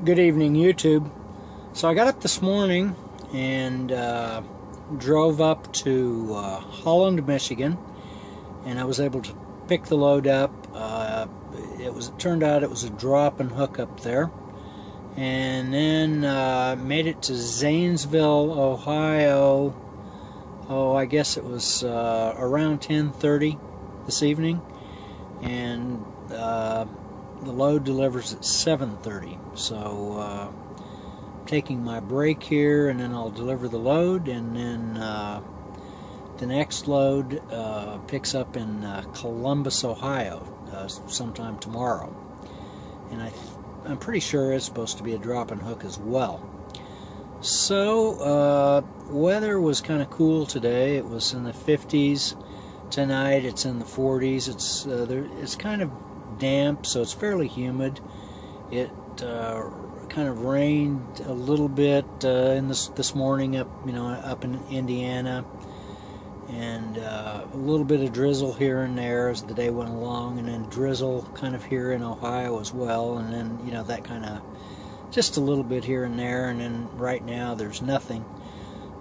Good evening, YouTube. So I got up this morning and drove up to Holland, Michigan, and I was able to pick the load up. It turned out it was a drop and hook up there, and then made it to Zanesville, Ohio. Oh, I guess it was around 10:30 this evening, and the load delivers at 7:30. So taking my break here, and then I'll deliver the load, and then the next load picks up in Columbus, Ohio, sometime tomorrow. And I'm pretty sure it's supposed to be a drop and hook as well. So weather was kind of cool today. It was in the 50s. Tonight it's in the 40s. It's kind of damp, so it's fairly humid. It kind of rained a little bit this morning up in Indiana, and a little bit of drizzle here and there as the day went along, and then drizzle kind of here in Ohio as well, and then that kind of just a little bit here and there, and then right now there's nothing.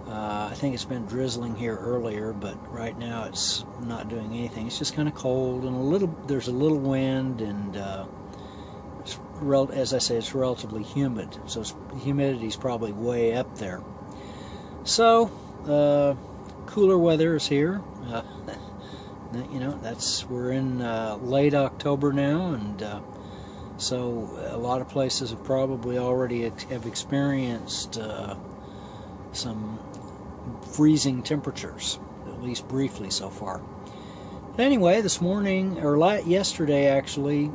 I think it's been drizzling here earlier, but right now it's not doing anything. It's just kind of cold, and there's a little wind, and as I say, it's relatively humid, so humidity's probably way up there. So cooler weather is here. We're in late October now, and so a lot of places have probably already have experienced some freezing temperatures, at least briefly so far. But anyway, this morning, or yesterday actually,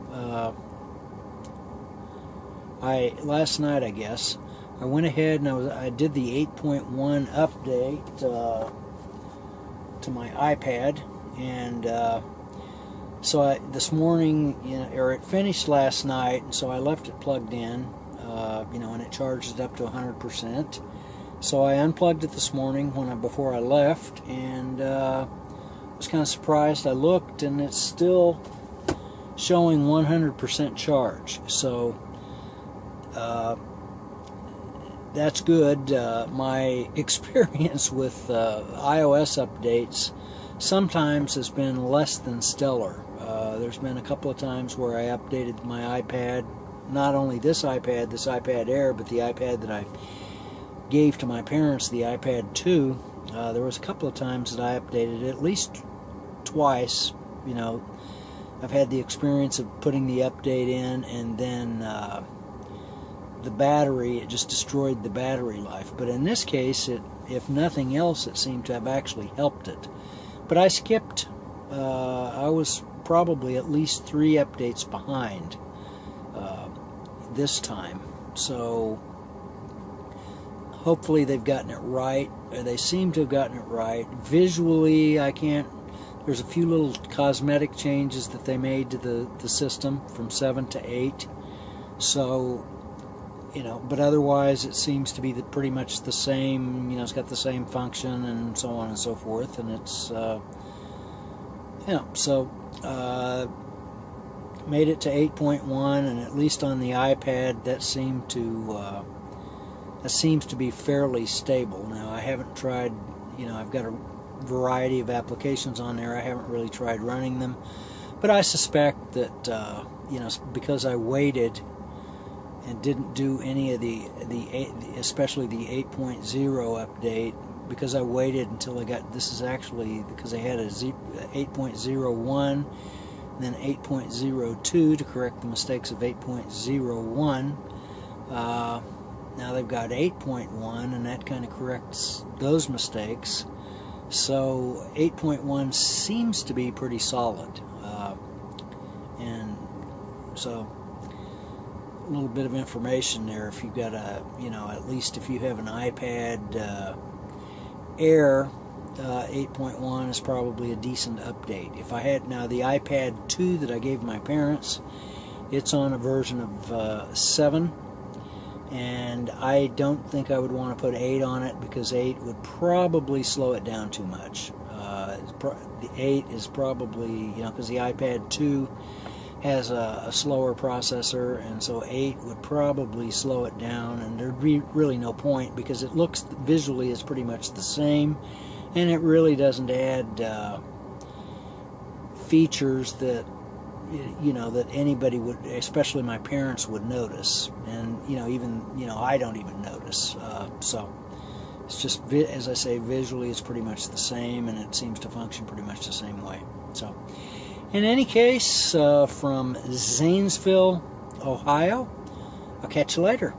last night I guess, I went ahead and I did the 8.1 update to my iPad, and so this morning, it finished last night, and so I left it plugged in, and it charged it up to 100%. So I unplugged it this morning before I left, and was kind of surprised. I looked, and it's still showing 100% charge. So that's good. My experience with iOS updates sometimes has been less than stellar. There's been a couple of times where I updated my iPad, not only this iPad Air, but the iPad that I gave to my parents, the iPad 2. There was a couple of times that I updated it, at least twice. I've had the experience of putting the update in, and then the battery, it just destroyed the battery life. But in this case, if nothing else, it seemed to have actually helped it. But I skipped, I was probably at least 3 updates behind this time. So hopefully they've gotten it right. They seem to have gotten it right. Visually, there's a few little cosmetic changes that they made to the system from 7 to 8. So, but otherwise it seems to be pretty much the same. It's got the same function and so on and so forth. And it's, made it to 8.1, and at least on the iPad that seems to be fairly stable. Now, I haven't tried, I've got a variety of applications on there. I haven't really tried running them, but I suspect that because I waited and didn't do any of especially the 8.0 update, because I waited until this is actually because I had a 8.01, then 8.02 to correct the mistakes of 8.01. Now they've got 8.1, and that kind of corrects those mistakes. So 8.1 seems to be pretty solid, and so a little bit of information there. If you've got at least if you have an iPad Air, 8.1 is probably a decent update. If I had now the iPad 2 that I gave my parents, it's on a version of 7. And I don't think I would want to put 8 on it, because 8 would probably slow it down too much. The 8 is probably, because the iPad 2 has a slower processor, and so 8 would probably slow it down, and there'd be really no point because it looks visually is pretty much the same, and it really doesn't add features that that anybody would, especially my parents, would notice, and even I don't even notice. So it's just, as I say, visually it's pretty much the same, and it seems to function pretty much the same way. So in any case, from Zanesville, Ohio, I'll catch you later.